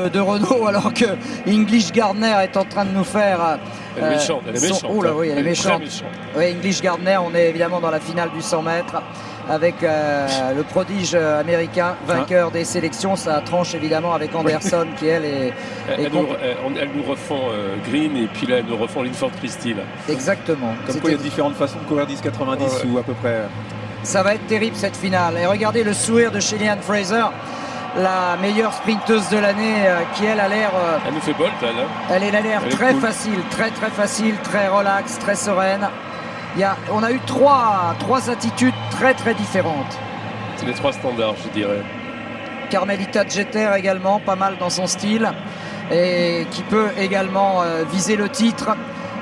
de Renault, alors que English Gardner est en train de nous faire elle est méchante, elle est méchante. Oh là, oui, elle est méchante. Oui, English Gardner, on est évidemment dans la finale du 100 mètres avec le prodige américain, vainqueur des sélections. Ça tranche évidemment avec Anderson qui elle est... Elle nous refont Green et puis là elle nous refont Linford Christie là. Exactement. Comme quoi il y a différentes façons de courir 10,90 ou à peu près. Ça va être terrible cette finale. Et regardez le sourire de Shelly Ann Fraser, la meilleure sprinteuse de l'année, qui elle a l'air... Elle nous fait Bolt elle. Elle a l'air très facile, très facile, très relax, très sereine. On a eu trois attitudes très différentes. C'est les trois standards, je dirais. Carmelita Jeter également, pas mal dans son style, et qui peut également viser le titre.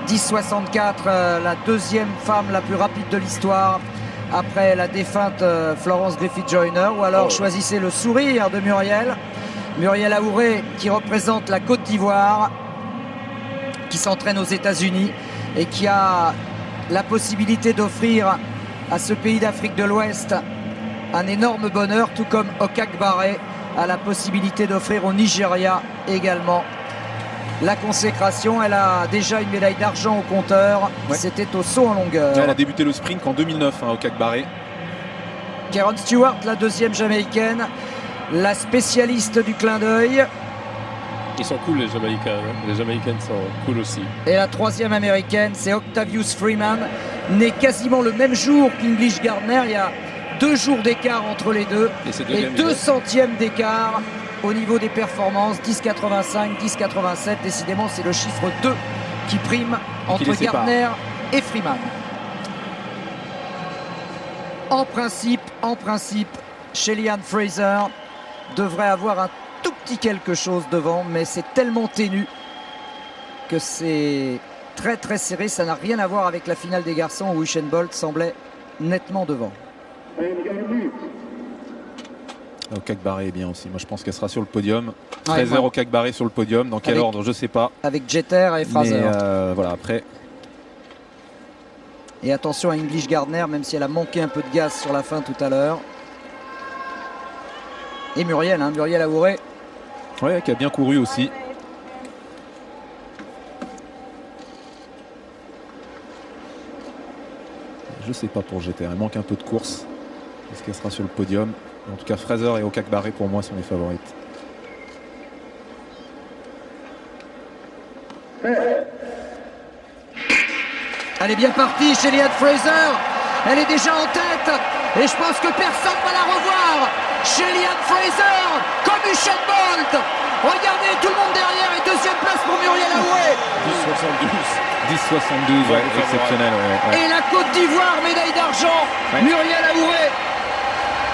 10,64, la deuxième femme la plus rapide de l'histoire, après la défunte Florence Griffith-Joyner. Ou alors choisissez le sourire de Muriel Aouré, qui représente la Côte d'Ivoire, qui s'entraîne aux États-Unis et qui a la possibilité d'offrir à ce pays d'Afrique de l'Ouest un énorme bonheur, tout comme Okak Baré a la possibilité d'offrir au Nigeria également la consécration. Elle a déjà une médaille d'argent au compteur. C'était au saut en longueur. Elle a débuté le sprint en 2009, Okak Baré. Karen Stewart, la deuxième jamaïcaine, la spécialiste du clin d'œil. Ils sont cool les Jamaïcains, les Jamaïcaines sont cool aussi. Et la troisième américaine, c'est Octavius Freeman, né quasiment le même jour qu'English Gardner. Il y a 2 jours d'écart entre les deux et 2 centièmes d'écart au niveau des performances. 10,85, 10,87. Décidément, c'est le chiffre 2 qui prime entre Gardner et Freeman. En principe, Shelly Ann Fraser devrait avoir un tout petit quelque chose devant, mais c'est tellement ténu que c'est très serré. Ça n'a rien à voir avec la finale des garçons où Usain Bolt semblait nettement devant. Okak Baré est bien aussi. Moi je pense qu'elle sera sur le podium. 13h Okak Baré sur le podium. Dans quel ordre je sais pas. Avec Jeter et Fraser. Mais voilà, après. Et attention à English Gardner, même si elle a manqué un peu de gaz sur la fin tout à l'heure. Et Muriel Aouré. Ouais, qui a bien couru aussi. Je sais pas pour Jeter, elle manque un peu de course. Est-ce qu'elle sera sur le podium? En tout cas, Fraser et Okak Baré pour moi sont les favorites. Elle est bien partie, Shelly Ann Fraser. Elle est déjà en tête. Et je pense que personne ne va la revoir. Shelly Ann Fraser, comme Usain Bolt. Regardez, tout le monde derrière. Et deuxième place pour Muriel Aouré. 10,72, ouais, exceptionnel. Ouais. Et la Côte d'Ivoire, médaille d'argent. Muriel Aouré.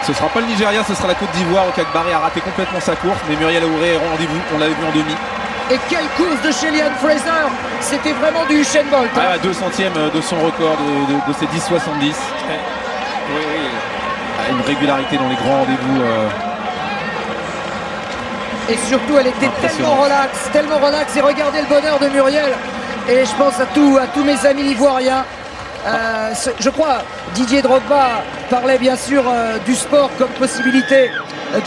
Ce sera pas le Nigeria, ce sera la Côte d'Ivoire. Okak Baré a raté complètement sa course, mais Muriel Aouré est au rendez-vous. On l'avait vu en demi. Et quelle course de Shelly Ann Fraser. C'était vraiment du Usain Bolt. 2 centièmes de son record de ces 10,70. Une régularité dans les grands rendez-vous. Et surtout, elle était tellement relax. Et regardez le bonheur de Muriel. Et je pense à tous mes amis ivoiriens. Je crois Didier Drogba parlait bien sûr du sport comme possibilité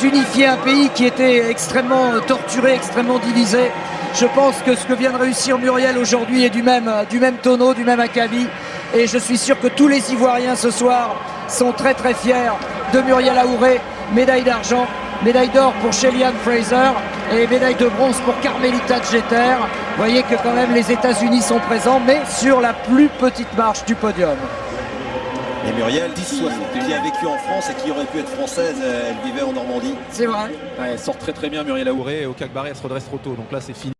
d'unifier un pays qui était extrêmement torturé, extrêmement divisé. Je pense que ce que vient de réussir Muriel aujourd'hui est du même tonneau, du même acabit. Et je suis sûr que tous les Ivoiriens ce soir sont très fiers de Muriel Aouré. Médaille d'argent, médaille d'or pour Shelly Ann Fraser et médaille de bronze pour Carmelita Jeter. Vous voyez que quand même les États-Unis sont présents, mais sur la plus petite marche du podium. Et Muriel, qui a vécu en France et qui aurait pu être française, elle vivait en Normandie. C'est vrai. Elle sort très bien Muriel Aouré, et Okak Baré elle se redresse trop tôt. Donc là c'est fini.